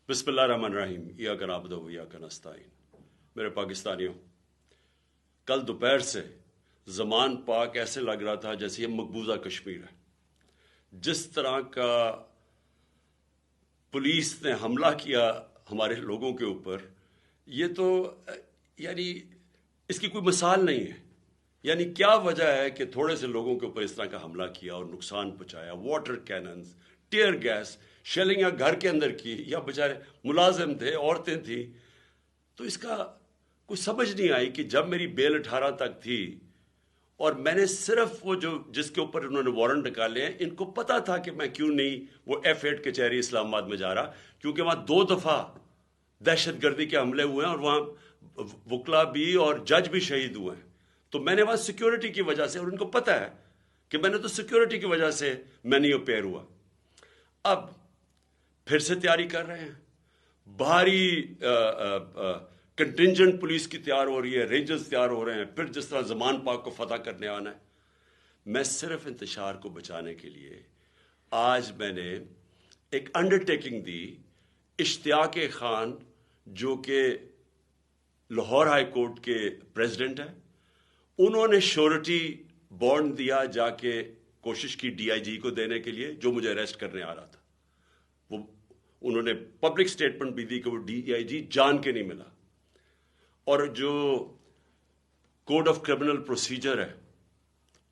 बिस्मिल्लाहिर्रहमानिर्रहीम इय्याक नअबुदु व इय्याक नस्तईन। मेरे पाकिस्तानियों, कल दोपहर से ज़मान पाक ऐसे लग रहा था जैसे ये मकबूजा कश्मीर है। जिस तरह का पुलिस ने हमला किया हमारे लोगों के ऊपर, ये तो यानी इसकी कोई मिसाल नहीं है। यानी क्या वजह है कि थोड़े से लोगों के ऊपर इस तरह का हमला किया और नुकसान पहुंचाया। Water cannons, tear gas, shelling या घर के अंदर की, या बेचारे मुलाजिम थे, औरतें थी। तो इसका कोई समझ नहीं आई कि जब मेरी बेल 18 तक थी और मैंने सिर्फ वो जो जिसके ऊपर उन्होंने वारंट निकाले हैं, इनको पता था कि मैं क्यों नहीं वो F8 कचहरी इस्लामाबाद में जा रहा, क्योंकि वहां 2 दफा दहशतगर्दी के हमले हुए हैं और वहां वकला भी और जज भी शहीद हुए हैं। तो मैंने वहां सिक्योरिटी की वजह से, और उनको पता है कि मैंने तो सिक्योरिटी की वजह से मैं नहीं अपेयर हुआ। अब फिर से तैयारी कर रहे हैं, भारी कंटिंजेंट पुलिस की तैयार हो रही है, रेंजर्स तैयार हो रहे हैं, फिर जिस तरह ज़मान पाक को फतह करने आना है। मैं सिर्फ इंतशार को बचाने के लिए आज मैंने एक अंडरटेकिंग दी। इश्तियाक खान जो कि लाहौर हाई कोर्ट के प्रेसिडेंट हैं, उन्होंने श्योरिटी बॉन्ड दिया, जाके कोशिश की DIG को देने के लिए जो मुझे अरेस्ट करने आ रहा था। वो उन्होंने पब्लिक स्टेटमेंट भी दी कि वो DIG जान के नहीं मिला। और जो कोड ऑफ क्रिमिनल प्रोसीजर है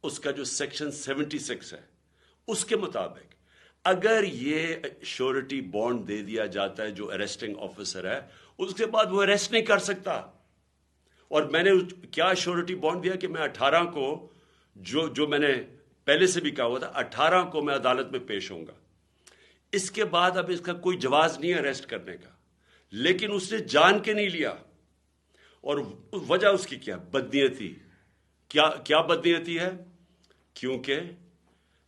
उसका जो सेक्शन 76 है, उसके मुताबिक अगर ये श्योरिटी बॉन्ड दे दिया जाता है जो अरेस्टिंग ऑफिसर है, उसके बाद वो अरेस्ट नहीं कर सकता। और मैंने क्या श्योरिटी बॉन्ड दिया कि मैं 18 को जो मैंने पहले से भी कहा हुआ था, 18 को मैं अदालत में पेश होऊंगा। इसके बाद अब इसका कोई जवाज नहीं है अरेस्ट करने का, लेकिन उसने जान के नहीं लिया। और वजह उसकी क्या? बदनीयती। क्या बदनीयती है? क्योंकि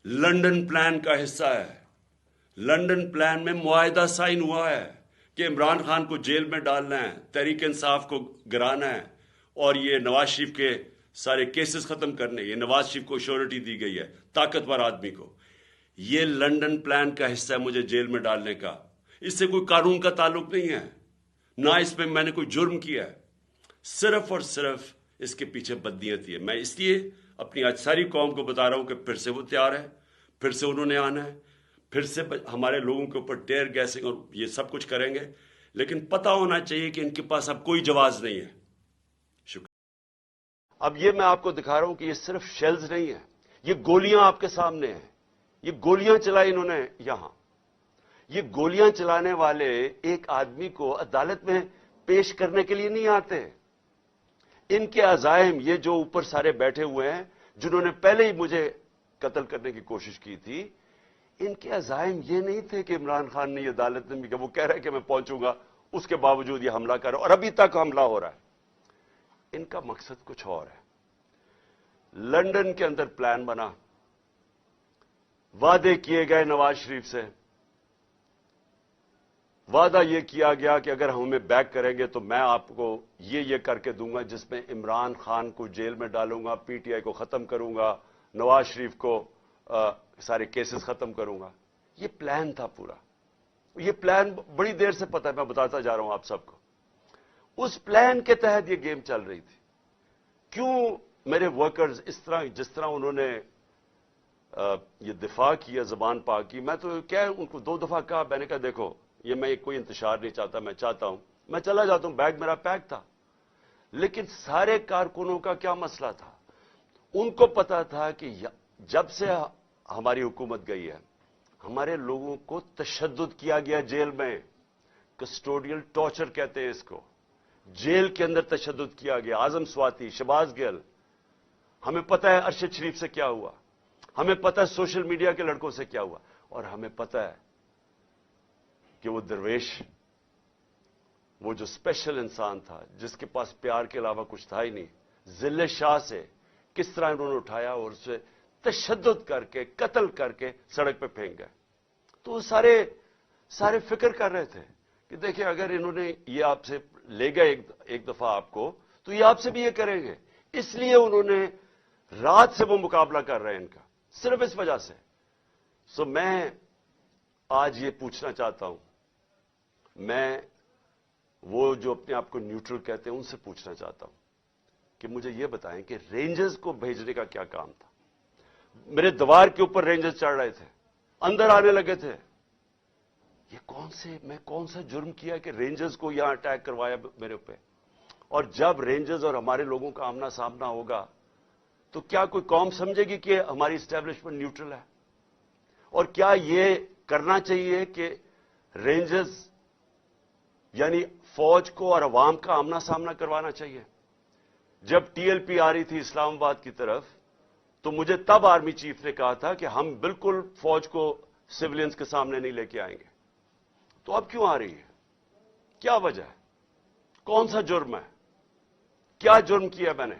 लंदन प्लान का हिस्सा है। लंदन प्लान में मुआहदा साइन हुआ है कि इमरान खान को जेल में डालना है, तहरीक इंसाफ को गिराना है, और ये नवाज शरीफ के सारे केसेस खत्म करने। ये नवाज शरीफ को श्योरिटी दी गई है, ताकतवर आदमी को। ये लंदन प्लान का हिस्सा है मुझे जेल में डालने का। इससे कोई कानून का ताल्लुक नहीं है, ना इसमें मैंने कोई जुर्म किया है। सिर्फ और सिर्फ इसके पीछे बदनीयती है। मैं इसलिए अपनी आज सारी कौम को बता रहा हूं कि फिर से वो तैयार है, फिर से उन्होंने आना है, फिर से हमारे लोगों के ऊपर टेयर गैसिंग और ये सब कुछ करेंगे। लेकिन पता होना चाहिए कि इनके पास अब कोई जवाब नहीं है। शुक्रिया। अब ये मैं आपको दिखा रहा हूं कि ये सिर्फ शेल्स नहीं है, ये गोलियां आपके सामने हैं। ये गोलियां चलाई इन्होंने यहां। ये गोलियां चलाने वाले एक आदमी को अदालत में पेश करने के लिए नहीं आते। इनके अजाइम, ये जो ऊपर सारे बैठे हुए हैं जिन्होंने पहले ही मुझे कत्ल करने की कोशिश की थी, इनके अजाइम ये नहीं थे कि इमरान खान ने ये अदालत में भी, वो कह रहा है कि मैं पहुंचूंगा, उसके बावजूद ये हमला कर रहा है और अभी तक हमला हो रहा है। इनका मकसद कुछ और है। लंदन के अंदर प्लान बना, वादे किए गए नवाज शरीफ से। वादा यह किया गया कि अगर हमें बैक करेंगे तो मैं आपको ये करके दूंगा, जिसमें इमरान खान को जेल में डालूंगा, PTI को खत्म करूंगा, नवाज शरीफ को सारे केसेस खत्म करूंगा। ये प्लान था पूरा। ये प्लान बड़ी देर से पता है, मैं बताता जा रहा हूं आप सबको। उस प्लान के तहत ये गेम चल रही थी। क्यों मेरे वर्कर्स इस तरह, जिस तरह उन्होंने ये दिफा किया ज़बान पाक की, मैं तो क्या उनको 2 दफा कहा, मैंने कहा देखो ये मैं कोई इंतशार नहीं चाहता, मैं चाहता हूं मैं चला जाता हूं, बैग मेरा पैक था। लेकिन सारे कारकुनों का क्या मसला था? उनको पता था कि जब से हमारी हुकूमत गई है, हमारे लोगों को तशद्दुद किया गया जेल में। कस्टोडियल टॉर्चर कहते हैं इसको। जेल के अंदर तशद्दुद किया गया। आजम स्वाति, शहबाज गिल, हमें पता है अरशद शरीफ से क्या हुआ, हमें पता है सोशल मीडिया के लड़कों से क्या हुआ, और हमें पता है कि वो दरवेश, वो जो स्पेशल इंसान था जिसके पास प्यार के अलावा कुछ था ही नहीं, जिले शाह से किस तरह इन्होंने उठाया और उसे तशद्दुद करके कत्ल करके सड़क पे फेंक गए। तो वो सारे फिक्र कर रहे थे कि देखिए अगर इन्होंने ये आपसे ले गए एक दफा आपको, तो ये आपसे भी ये करेंगे। इसलिए उन्होंने रात से वो मुकाबला कर रहे हैं इनका, सिर्फ इस वजह से। सो मैं आज ये पूछना चाहता हूं میں وہ جو اپنے آپ کو نیوٹرل کہتے ہیں ان سے پوچھنا چاہتا ہوں کہ مجھے یہ بتائیں کہ رینجرز کو بھیجنے کا کیا کام تھا؟ میرے دیوار کے اوپر رینجرز چڑھ رہے تھے، اندر آنے لگے تھے. یہ میں کون سا جرم کیا کہ رینجرز کو یہاں اٹیک کروایا میرے اوپر؟ اور جب رینجرز اور ہمارے لوگوں کا آمنا سامنا ہوگا تو کیا کوئی قوم سمجھے گی کہ ہماری اسٹیبلشمنٹ نیوٹرل ہے؟ اور کیا یہ کرنا چاہیے کہ رینجرز یعنی فوج کو اور عوام کا آمنا سامنا کروانا چاہیے؟ جب ٹی ایل پی آ رہی تھی اسلام آباد کی طرف تو مجھے تب آرمی چیف نے کہا تھا کہ ہم بالکل فوج کو سولینز کے سامنے نہیں لے کے آئیں گے. تو اب کیوں آ رہی ہے؟ کیا وجہ ہے؟ کون سا جرم ہے؟ کیا جرم کیا میں نے؟